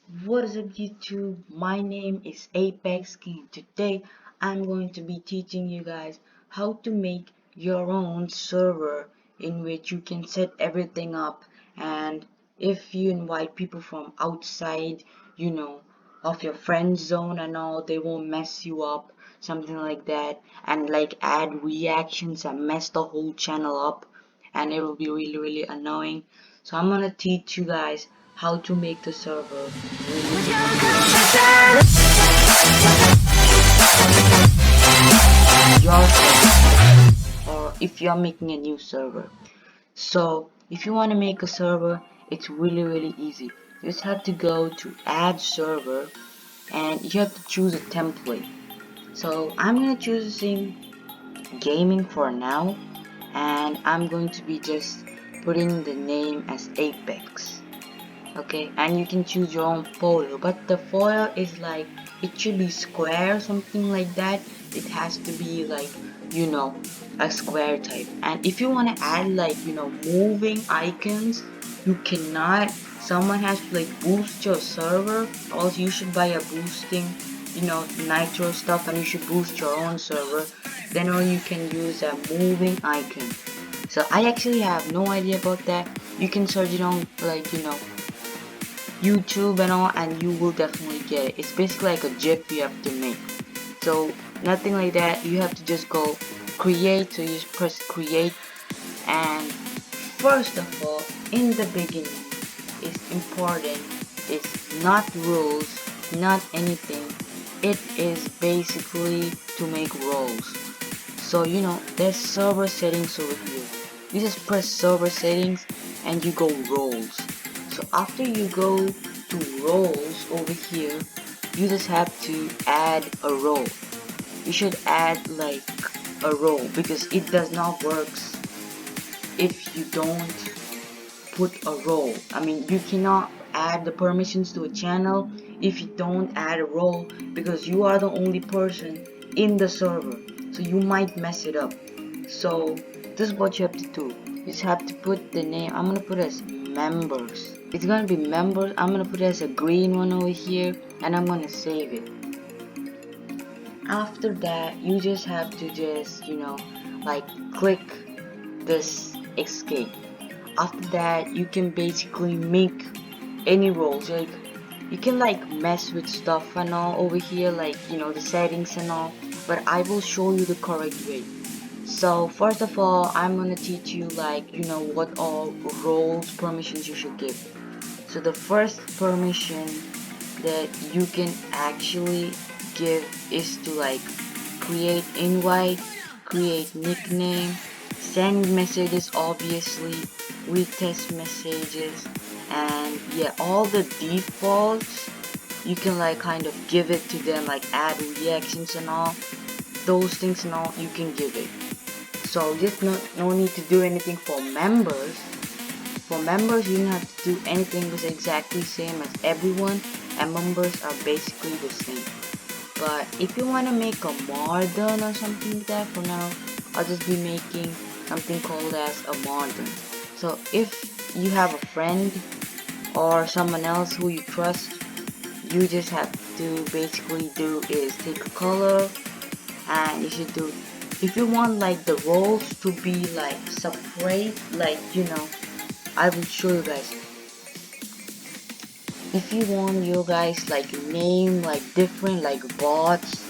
What is up YouTube? My name is Apex King. Today I'm going to be teaching you guys how to make your own server in which you can set everything up, and if you invite people from outside, of your friend zone and all, they won't mess you up, something like that, and like add reactions and mess the whole channel up, and it will be really annoying. So I'm gonna teach you guys how to make the server yourself, or if you're making a new server. So if you want to make a server, it's really easy. You just have to go to add server and you have to choose a template. So I'm gonna choosing gaming for now, and I'm going to be just putting the name as Apex. Okay, and you can choose your own foil, but the foil is like, it should be square, something like that. It has to be like, you know a square type. And if you want to add like, moving icons, you cannot. Someone has to like boost your server, also you should buy a boosting, nitro stuff, and you should boost your own server. Then all you can use a moving icon. So I actually have no idea about that. You can search it on like, YouTube and all, and you will definitely get it. It's basically like a GIF you have to make. So nothing like that. You have to just go create. So you just press create, and first of all, in the beginning, it's important. It's not rules, not anything. It is basically to make roles. So there's server settings over here. You just press server settings and you go roles. So after you go to roles over here, you just have to add a role. You should add like a role, because it does not work if you don't put a role. I mean, you cannot add the permissions to a channel if you don't add a role, because you are the only person in the server, so you might mess it up. So this is what you have to do. You just have to put the name. I'm gonna put as members. It's gonna be members. I'm gonna put it as a green one over here, and I'm gonna save it. After that, you just have to just like click this escape. After that, you can basically make any roles. Like, you can like mess with stuff and all over here, like the settings and all, but I will show you the correct way. So first of all, I'm gonna teach you like what all roles permissions you should give. So the first permission that you can actually give is to like create invite, create nickname, send messages, obviously, read test messages, and yeah, all the defaults you can like kind of give it to them, like add reactions and all those things and all you can give it. So just no need to do anything for members. For members, you don't have to do anything. It's exactly same as everyone, and members are basically the same. But if you want to make a modern or something like that, for now I'll just be making something called as a modern. So if you have a friend or someone else who you trust, you just have to basically do is take a color, and you should do, if you want like the roles to be like separate, like I will show you guys. If you want your guys like name like different, like bots,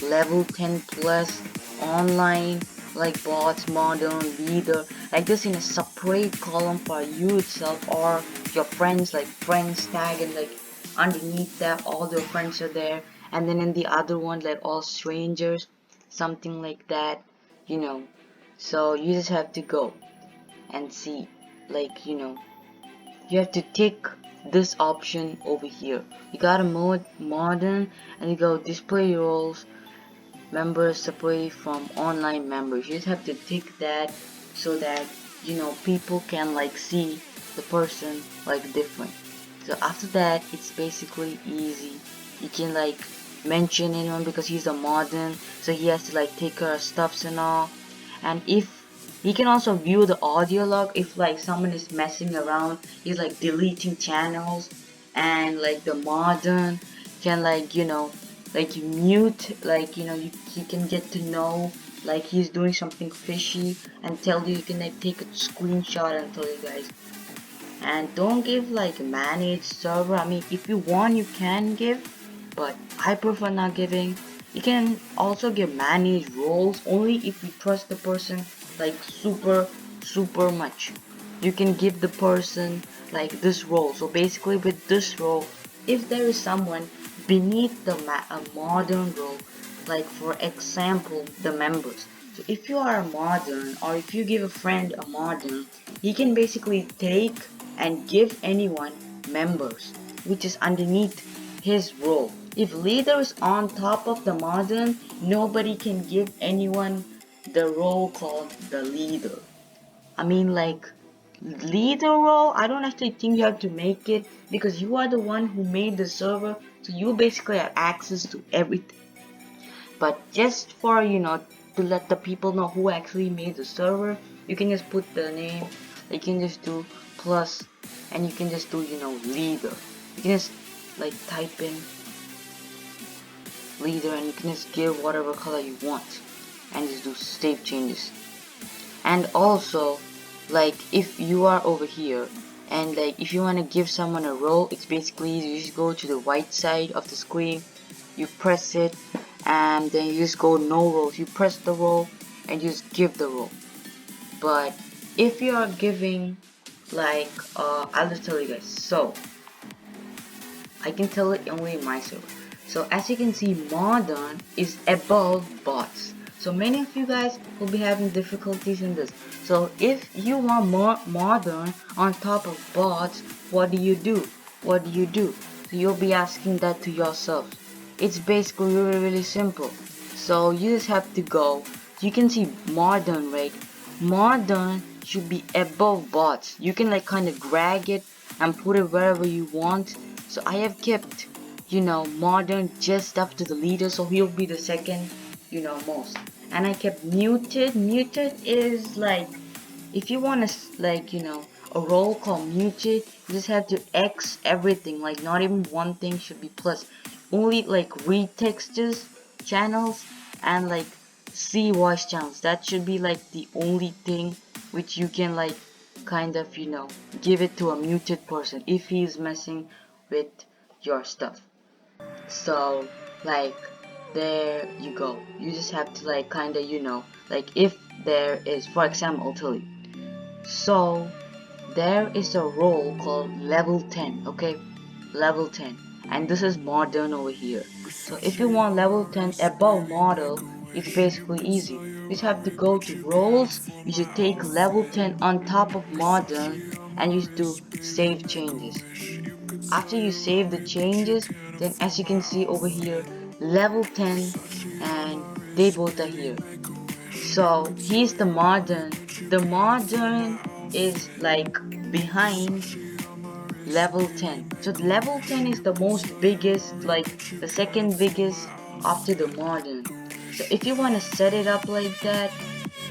level 10 plus, online, like bots, modern, leader, like this in a separate column for you itself or your friends, like friends tag, and like underneath that all your friends are there, and then in the other one like all strangers, something like that, you know so you just have to go and see, like you have to tick this option over here. You got a modern, and you go display roles, members separate from online members. You just have to tick that so that people can like see the person like different. So after that, it's basically easy. You can like mention anyone because he's a modern, so he has to like take care of stuffs and all. And if he can also view the audio log, if like someone is messing around, he's like deleting channels, and like the modern can like like you mute, like you can get to know like he's doing something fishy and tell you can like take a screenshot and tell you guys. And don't give like managed server. I mean, if you want you can give, but I prefer not giving. You can also give managed roles only if you trust the person like super much. You can give the person like this role. So basically with this role, if there is someone beneath the a modern role, like for example the members. So if you are a modern, or if you give a friend a modern, he can basically take and give anyone members, which is underneath his role. If leader is on top of the modern, nobody can give anyone the role called the leader. I mean, like, leader role, I don't actually think you have to make it because you are the one who made the server, so you basically have access to everything. But just for, to let the people know who actually made the server, you can just put the name, you can just do plus, and you can just do, leader. You can just, like, type in leader, and you can just give whatever color you want, and just do save changes. And also, like, if you are over here, and like, if you want to give someone a role, it's basically you just go to the right side of the screen, you press it, and then you just go no roles. You press the role and you just give the role. But if you are giving, like, I'll just tell you guys. So I can tell it only in my server. So as you can see, modern is above bots. So many of you guys will be having difficulties in this. So if you want more modern on top of bots, what do you do? What do you do? So you'll be asking that to yourself. It's basically really simple. So you just have to go. You can see modern, right? Modern should be above bots. You can like kind of drag it and put it wherever you want. So I have kept, modern just after the leader, so he'll be the second, most. And I kept muted. Muted is like, if you want to, like, a role called muted, you just have to X everything, like not even one thing should be plus. Only like read textures channels and like see voice channels. That should be like the only thing which you can like kind of, give it to a muted person if he's messing with your stuff. So like there you go. You just have to like kind of, like if there is, for example, I'll tell you. So there is a role called level 10, okay? Level 10. And this is modern over here. So if you want level 10 above model, it's basically easy. You just have to go to roles, you should take level 10 on top of modern, and you do save changes. After you save the changes, then as you can see over here, level 10 and they both are here. So he's the modern. The modern is like behind level 10. So level 10 is the most biggest, like the second biggest after the modern. So if you want to set it up like that,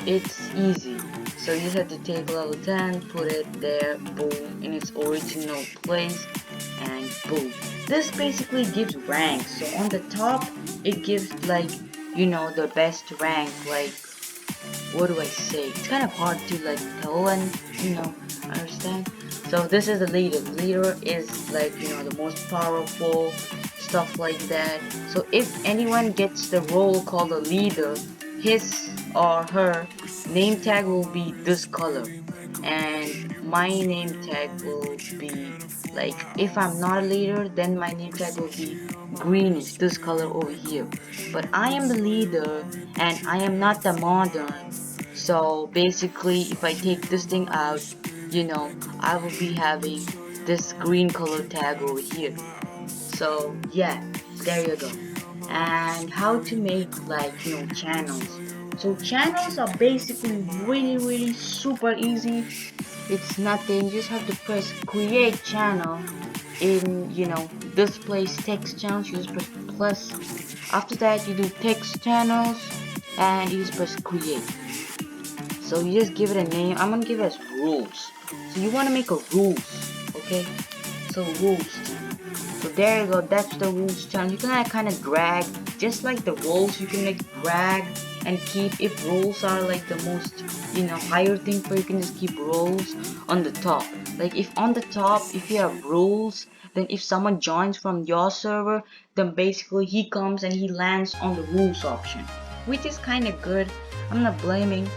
it's easy. So you just have to take level 10, put it there, boom, in its original place, and boom. This basically gives ranks. So on the top, it gives like, the best rank, like, what do I say? It's kind of hard to like tell and, understand. So this is the leader. The leader is like, the most powerful, stuff like that. So if anyone gets the role called a leader, his or her name tag will be this color, and my name tag will be like, if I'm not a leader, then my name tag will be greenish, this color over here. But I am the leader and I am not the modern, so basically if I take this thing out, I will be having this green color tag over here. So yeah, there you go. And how to make like, channels. So channels are basically really super easy. It's nothing, you just have to press create channel in, this place text channels, you just press plus. After that you do text channels and you just press create. So you just give it a name. I'm gonna give it as rules. So you want to make a rules, okay? So rules. So there you go, that's the rules channel. You can like kind of drag, just like the roles, you can like drag and keep. If roles are like the most, higher thing for you, can just keep roles on the top. Like if on the top, if you have rules, then if someone joins from your server, then basically he comes and he lands on the rules option, which is kind of good. I'm not blaming.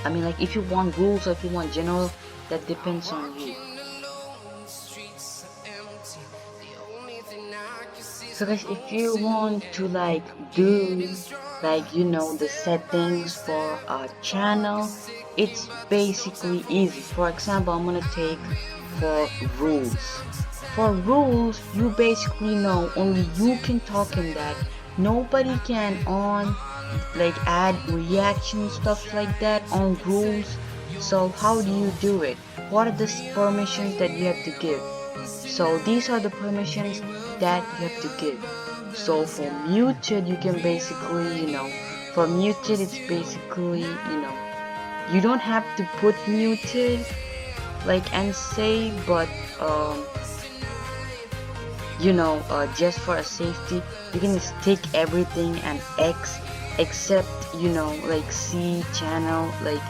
I mean, like if you want rules or if you want general, that depends on you. So guys, if you want to like do like the settings for a channel, it's basically easy. For example, I'm gonna take for rules. For rules, you basically know only you can talk in that. Nobody can on like add reaction stuff like that on rules. So how do you do it? What are the permissions that you have to give? So these are the permissions that you have to give. So for muted, you can basically, for muted, it's basically, you don't have to put muted, like, and say, but, just for a safety, you can just tick everything and X, except, like C channel, like,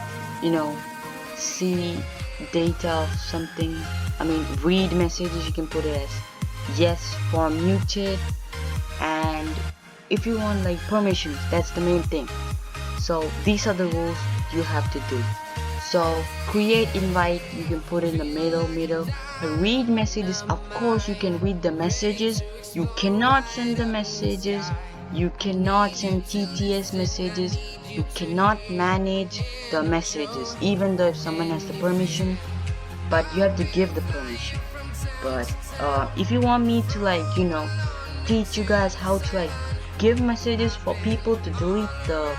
C data of something. I mean, read messages, you can put it as yes for muted. And if you want like permissions, that's the main thing. So these are the rules you have to do. So create invite, you can put in the middle. Read messages, of course you can read the messages. You cannot send the messages. You cannot send TTS messages. You cannot manage the messages, even though if someone has the permission, but you have to give the permission. But if you want me to like teach you guys how to like give messages for people to delete the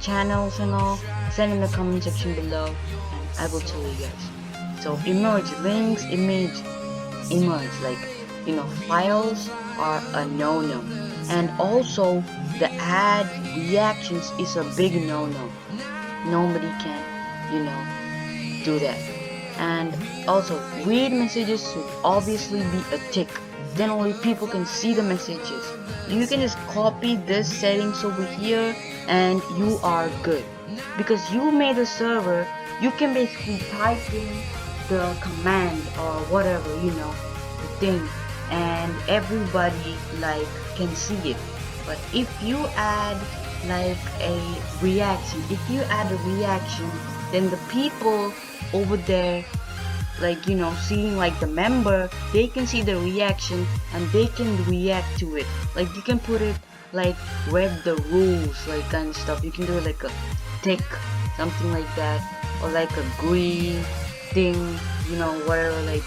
channels and all, send in the comment section below and I will tell you guys. So image links, image, like files are a no-no. And also the add reactions is a big no-no. Nobody can do that. And also read messages should obviously be a tick, then only people can see the messages. You can just copy this settings over here and you are good, because you made a server. You can basically type in the command or whatever, the thing, and everybody like can see it. But if you add like a reaction, then the people over there, like seeing like the member, they can see the reaction and they can react to it. Like you can put it like read the rules, like kind of stuff. You can do it like a tick, something like that, or like a green thing, whatever, like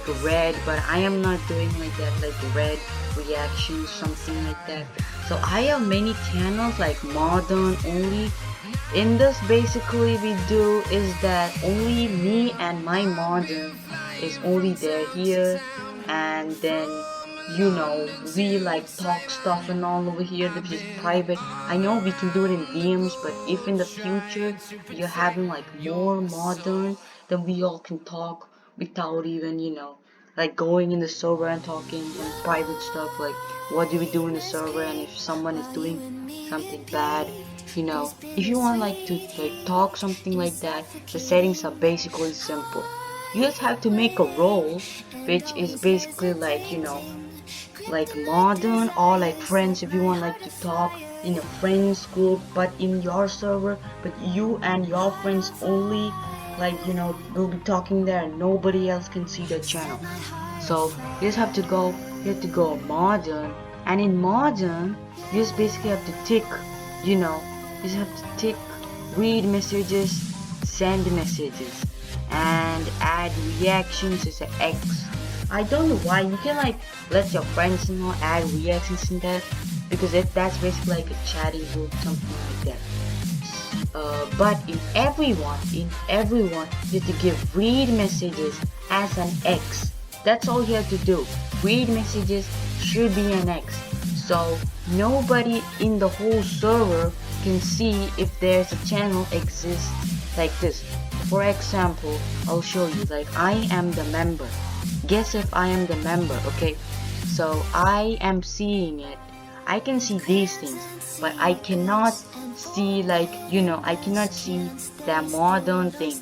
a red. But I am not doing like that, like red reaction, something like that. So I have many channels like modern only. In this basically we do is that only me and my modern is only there here, and then we like talk stuff and all over here, which is private. I know we can do it in DMs, but if in the future you're having like more modern, then we all can talk without even like going in the server and talking and private stuff, like what do we do in the server, and if someone is doing something bad, if you want like to like talk something like that, the settings are basically simple. You just have to make a role, which is basically like like modern or like friends, if you want like to talk in a friends group but in your server, but you and your friends only, like will be talking there and nobody else can see the channel. So you just have to go modern, and in modern you just basically have to tick, you just have to tick read messages, send messages, and add reactions is an X. I don't know why. You can like let your friends add reactions in that, because that's basically like a chatting group, something like that. But in everyone, you have to give read messages as an X. That's all you have to do. Read messages should be an X. So nobody in the whole server can see if there's a channel exists like this. For example, I'll show you, like I am the member. guess if I am the member. Okay, so I am seeing it. I can see these things, but I cannot see, like, I cannot see that modern thing.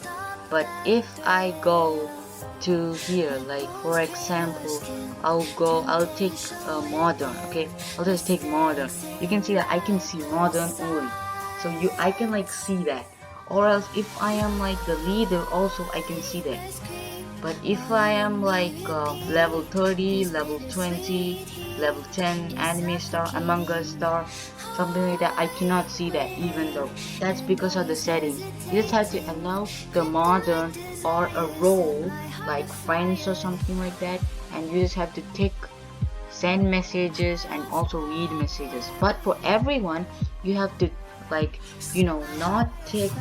But if I go to here, like for example, I'll take modern. Okay, I'll just take modern. You can see that I can see modern only, so I can like see that. Or else if I am like the leader also, I can see that. But if I am like level 30, level 20, level 10, anime star, Among Us star, something like that, I cannot see that, even though that's because of the settings. You just have to allow the modern or a role like friends or something like that, and you just have to tick send messages and also read messages. But for everyone, you have to, like, not tick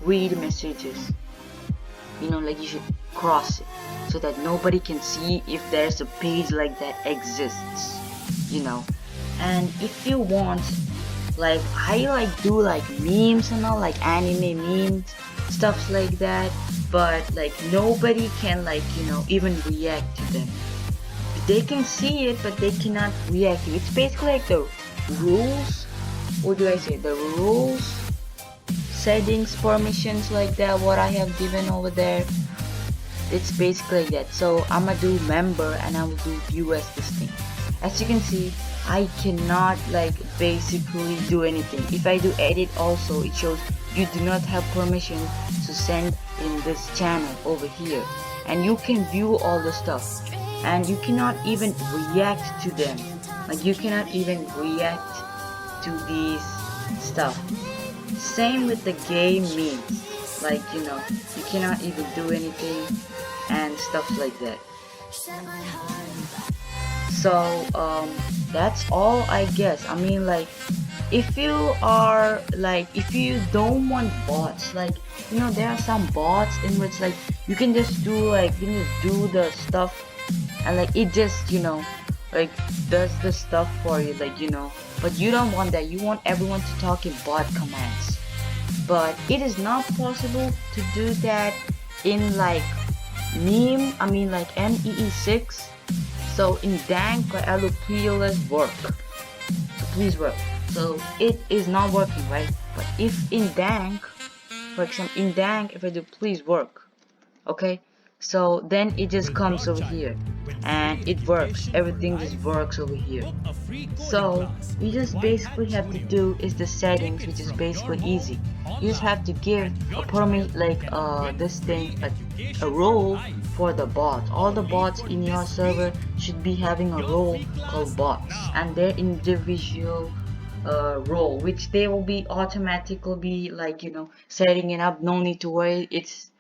read messages. Like you should cross it so that nobody can see if there's a page like that exists. And if you want, like, I like do like memes and all, like anime memes, stuff like that, but like nobody can, like, even react to them. They can see it, but they cannot react to it. It's basically like the rules, what do I say, the rules, settings, permissions, like that, what I have given over there. It's basically like that. So I'ma do member and I will do view as this thing. As you can see, I cannot like basically do anything. If I do edit also, it shows you do not have permission to send in this channel over here. And you can view all the stuff, and you cannot even react to them. Like you cannot even react to these stuff. Same with the game memes, like, you cannot even do anything and stuff like that. So that's all, I guess. I mean, like, if you are like, if you don't want bots, like, there are some bots in which, like, you can just do, like, you can just do the stuff and like it just, like does the stuff for you, like, but you don't want that. You want everyone to talk in bot commands. But it is not possible to do that in like MEE6. So in Dank or please work. So please work. So it is not working, right? But if in Dank, for example, in Dank, if I do please work, okay, so then it just comes over here and it works. Everything just works over here. So you just basically have to do is the settings, which is basically easy. You just have to give a permit, like this thing, a role for the bots. All the bots in your server should be having a role called bots, and their individual role, which they will be automatically be, like, setting it up. No need to worry. It's,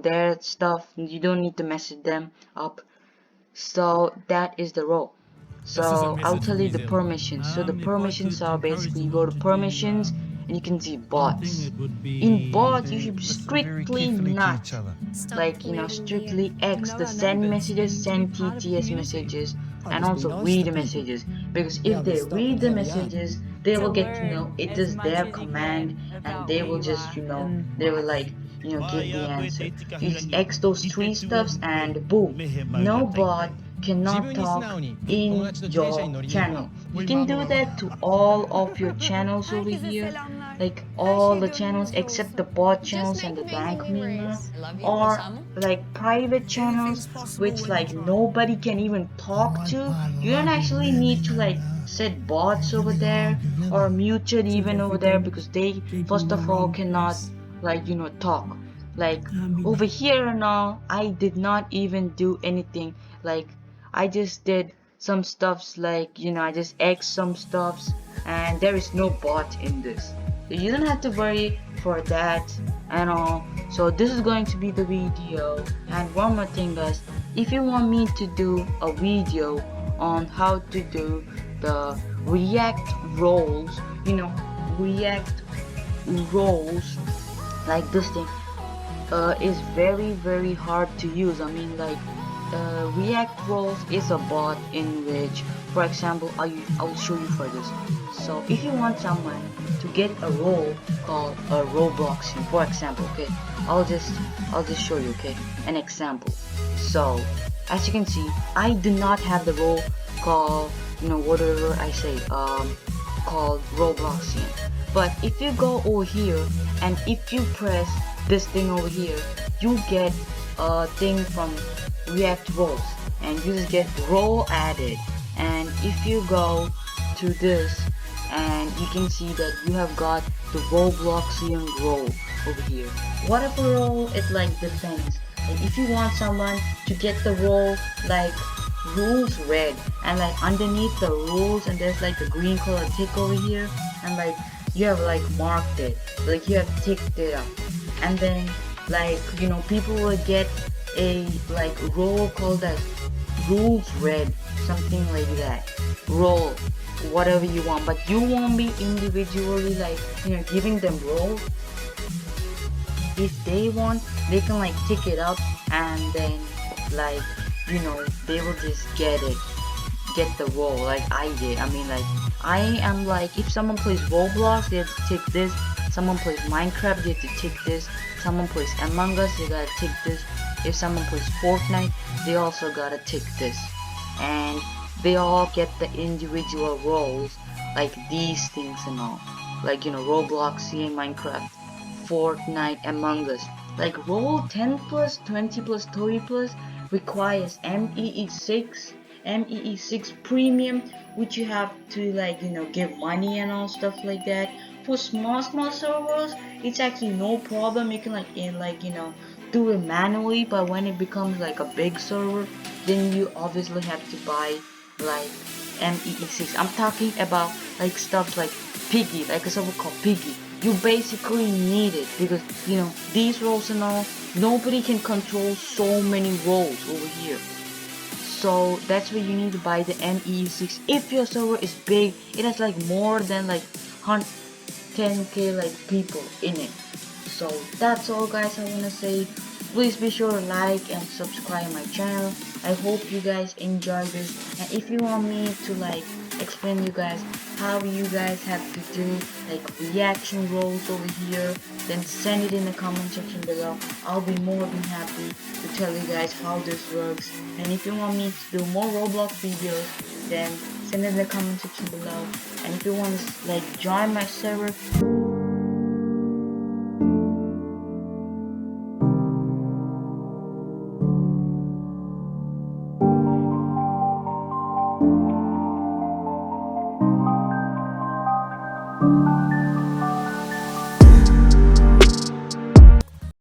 their stuff. You don't need to message them up. So that is the role. So I'll tell you the permissions. So the permissions are basically, you go to permissions and you can see bots. In bots, you should strictly not, like, strictly X the send messages, send TTS messages, and also read messages. Because if they read the messages, they will get to know it is their command, and they will just, they will, like, give the answer. You just X those three stuffs and boom, no bot cannot talk in your channel. You can do that to all of your channels over here, like all the channels except the bot channels and the dank meme, or like private channels which, like, nobody can even talk to. You don't actually need to, like, set bots over there or mute it even over there, because they first of all cannot, like, talk. Like over here and all, I did not even do anything. Like, I just did some stuffs, like, I just X some stuffs, and there is no bot in this. So you don't have to worry for that and all. So this is going to be the video. And one more thing, guys, if you want me to do a video on how to do the React roles, React roles, like this thing, is very hard to use. I mean, like, React roles is a bot in which, for example, I'll show you for this. So if you want someone to get a role called a Roblox, for example, okay, I'll just show you, okay, an example. So as you can see, I do not have the role called, whatever I say, called Robloxian. But if you go over here and if you press this thing over here, you get a thing from React roles, and you just get role added. And if you go to this, and you can see that you have got the Robloxian role over here. Whatever role, it like depends. Like if you want someone to get the role like rules red, and like underneath the rules, and there's like a green color tick over here, and like you have like marked it, like you have ticked it up, and then like people will get a like role called as rules red, something like that. Role, whatever you want, but you won't be individually like giving them role. If they want, they can like tick it up, and then like they will just get the role like I did. I mean, like I am like, if someone plays Roblox, they have to tick this. Someone plays Minecraft, they have to tick this. Someone plays Among Us, they gotta tick this. If someone plays Fortnite, they also gotta tick this. And they all get the individual roles, like these things and all, like Robloxian, Minecraft, Fortnite, Among Us. Like role 10 plus, 20 plus, 30 plus requires MEE6 premium, which you have to like give money and all stuff like that. For small servers, it's actually no problem. You can do it manually, but when it becomes like a big server, then you obviously have to buy like MEE6. I'm talking about like stuff like Piggy, like a server called Piggy. You basically need it because these roles and all, nobody can control so many roles over here. So that's why you need to buy the MEE6. If your server is big, it has like more than like 10k like people in it. So that's all guys I want to say. Please be sure to like and subscribe my channel. I hope you guys enjoy this, and if you want me to like explain you guys how you guys have to do like reaction roles over here, then send it in the comment section below. I'll be more than happy to tell you guys how this works. And if you want me to do more Roblox videos, then send it in the comment section below. And if you want to like join my server,